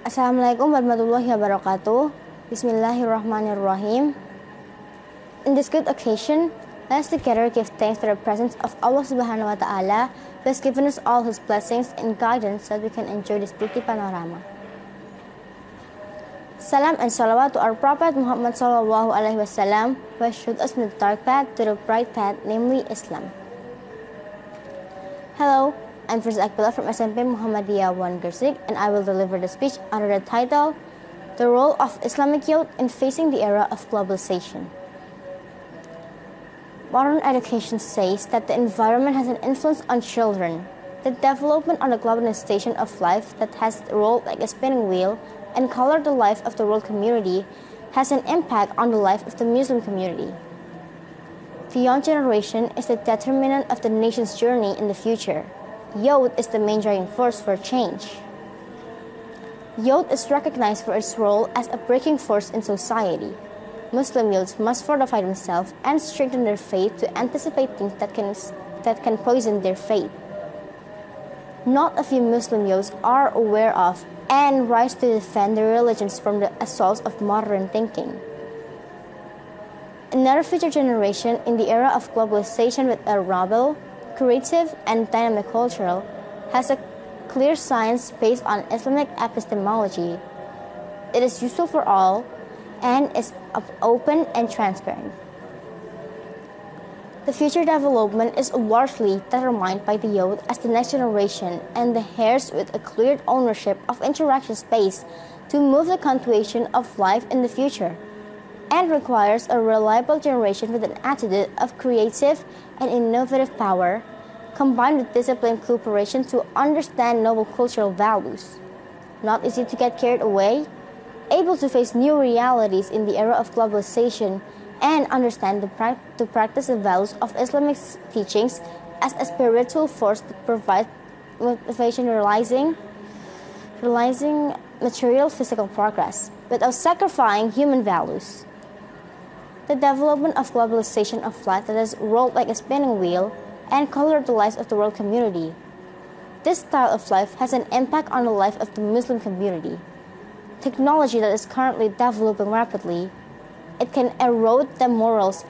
Assalamualaikum warahmatullahi wabarakatuh. Bismillahirrahmanirrahim. In this good occasion, let us together give thanks for the presence of Allah Subhanahu wa Ta'ala, who has given us all His blessings and guidance so that we can enjoy this beauty panorama. Salam and salawat to our Prophet Muhammad Sallallahu Alaihi Wasallam, who has showed us from the dark path to the bright path, namely Islam. Hello, I'm Firza Aqbilah from SMP Muhammadiyah 1 Gresik, and I will deliver the speech under the title, The Role of Islamic Youth in Facing the Era of Globalization. Modern education says that the environment has an influence on children. The development on the globalization of life that has rolled like a spinning wheel and colored the life of the world community has an impact on the life of the Muslim community. The young generation is the determinant of the nation's journey in the future. Youth is the main driving force for change. Youth is recognized for its role as a breaking force in society. Muslim youths must fortify themselves and strengthen their faith to anticipate things that can poison their faith. Not a few Muslim youths are aware of and rise to defend their religions from the assaults of modern thinking. Another future generation in the era of globalization with a rebel, creative and dynamic culture has a clear science based on Islamic epistemology. It is useful for all and is open and transparent. The future development is largely determined by the youth as the next generation and the heirs with a clear ownership of interaction space to move the continuation of life in the future, and requires a reliable generation with an attitude of creative and innovative power, combined with disciplined cooperation to understand noble cultural values. Not easy to get carried away, able to face new realities in the era of globalization, and understand to practice the values of Islamic teachings as a spiritual force that provides motivation realizing material physical progress without sacrificing human values. The development of globalization of life that has rolled like a spinning wheel and colored the lives of the world community. This style of life has an impact on the life of the Muslim community. Technology that is currently developing rapidly, it can erode the morals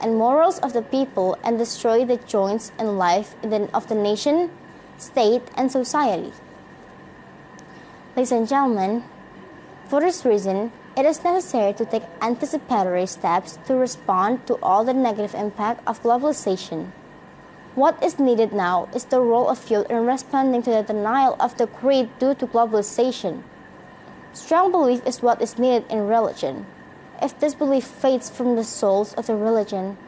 of the people and destroy the joints in life of the nation, state, and society. Ladies and gentlemen, for this reason, it is necessary to take anticipatory steps to respond to all the negative impact of globalization. What is needed now is the role of youth in responding to the denial of the creed due to globalization. Strong belief is what is needed in religion. If this belief fades from the souls of the religion,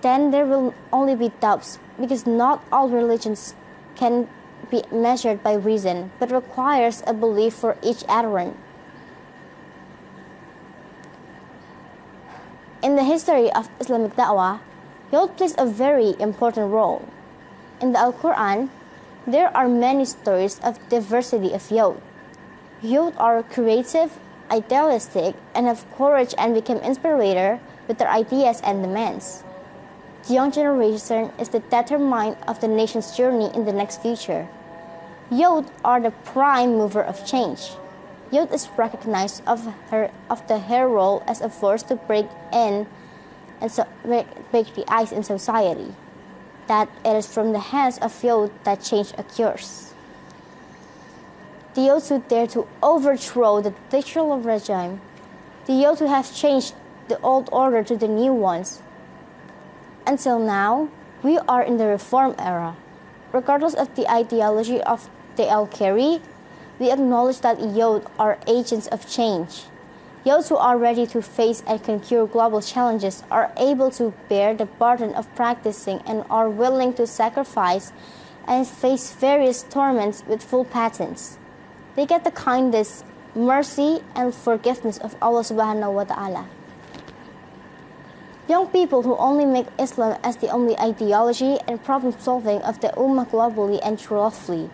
then there will only be doubts, because not all religions can be measured by reason, but requires a belief for each adherent. In the history of Islamic da'wah, youth plays a very important role. In the Al-Quran, there are many stories of diversity of youth. Youth are creative, idealistic, and have courage and become inspirator with their ideas and demands. The young generation is the determinant of the nation's journey in the next future. Youth are the prime mover of change. Youth is recognized of her role as a force to break the ice in society. That it is from the hands of youth that change occurs. The youth who dare to overthrow the dictatorial regime, the youth who have changed the old order to the new ones. Until now, we are in the reform era. Regardless of the ideology of the al-Khari, we acknowledge that youth are agents of change. Youth who are ready to face and conquer global challenges are able to bear the burden of practicing and are willing to sacrifice and face various torments with full patents. They get the kindness, mercy, and forgiveness of Allah Subhanahu wa Ta'ala. Young people who only make Islam as the only ideology and problem solving of the Ummah globally and truthfully.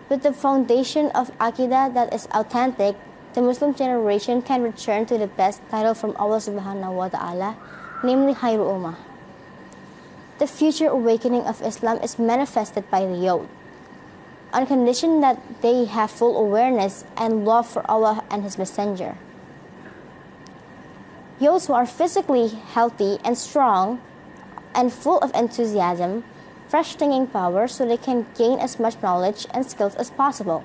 With the foundation of Aqidah that is authentic, the Muslim generation can return to the best title from Allah Subhanahu wa Ta'ala, namely Khairu Ummah. The future awakening of Islam is manifested by the youth. on condition that they have full awareness and love for Allah and His Messenger. Youths who are physically healthy and strong and full of enthusiasm, fresh thinking power, so they can gain as much knowledge and skills as possible.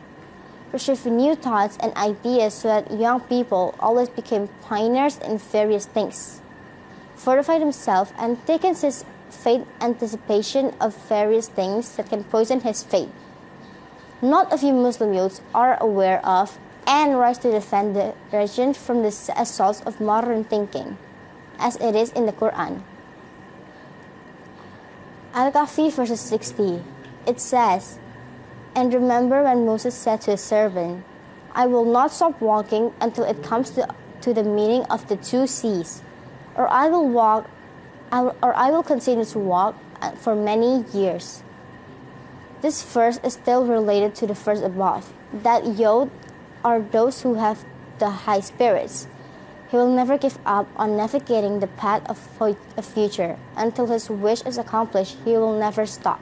Receive new thoughts and ideas so that young people always become pioneers in various things. Fortify themselves and take in his faith anticipation of various things that can poison his faith. Not a few Muslim youths are aware of and rise to defend the religion from the assaults of modern thinking, as it is in the Quran. Al-Kahfi verses 60. It says, "And remember when Moses said to his servant, I will not stop walking until it comes to the meeting of the two seas, or I will continue to walk for many years." This verse is still related to the verse above, that youth are those who have the high spirits. He will never give up on navigating the path of a future. Until his wish is accomplished, he will never stop.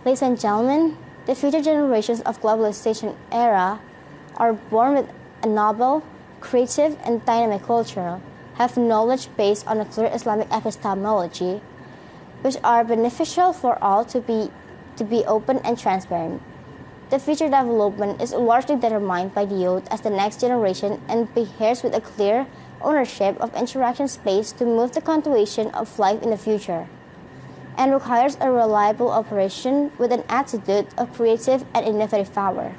Ladies and gentlemen, the future generations of globalization era are born with a noble, creative, and dynamic culture, have knowledge based on a clear Islamic epistemology, which are beneficial for all to be open and transparent. The future development is largely determined by the youth as the next generation and bears with a clear ownership of interaction space to move the continuation of life in the future, and requires a reliable operation with an attitude of creative and innovative power.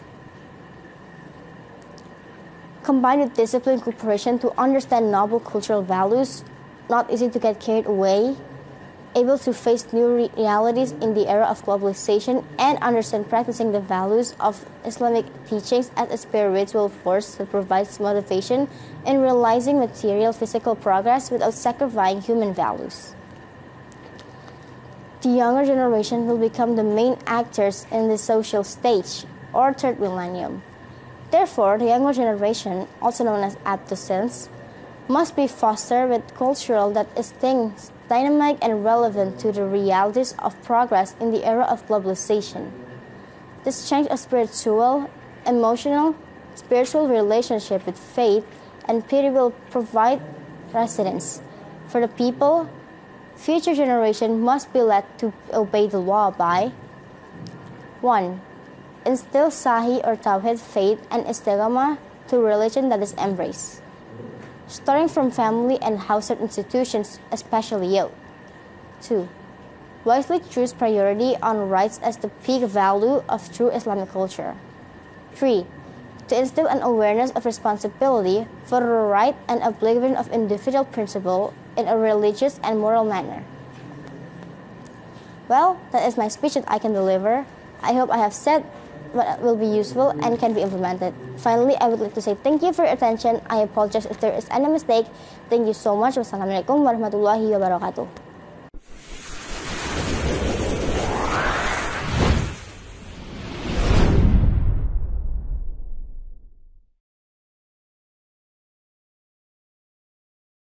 Combined with disciplined cooperation to understand noble cultural values, not easy to get carried away, able to face new realities in the era of globalization, and understand practicing the values of Islamic teachings as a spiritual force that provides motivation in realizing material physical progress without sacrificing human values. The younger generation will become the main actors in the social stage, or third millennium. Therefore, the younger generation, also known as adolescents, must be fostered with cultural that is things dynamic and relevant to the realities of progress in the era of globalization. This change of spiritual, emotional, spiritual relationship with faith and pity will provide residence for the people. Future generation must be led to obey the law by 1. Instill Sahih or Tawhid faith and istiqamah to religion that is embraced, starting from family and household institutions, especially youth. 2. Wisely choose priority on rights as the peak value of true Islamic culture. 3. To instill an awareness of responsibility for the right and obligation of individual principle in a religious and moral manner. Well, that is my speech that I can deliver. I hope I have said what will be useful and can be implemented. Finally, I would like to say thank you for your attention. I apologize if there is any mistake. Thank you so much. Wassalamualaikum warahmatullahi wabarakatuh.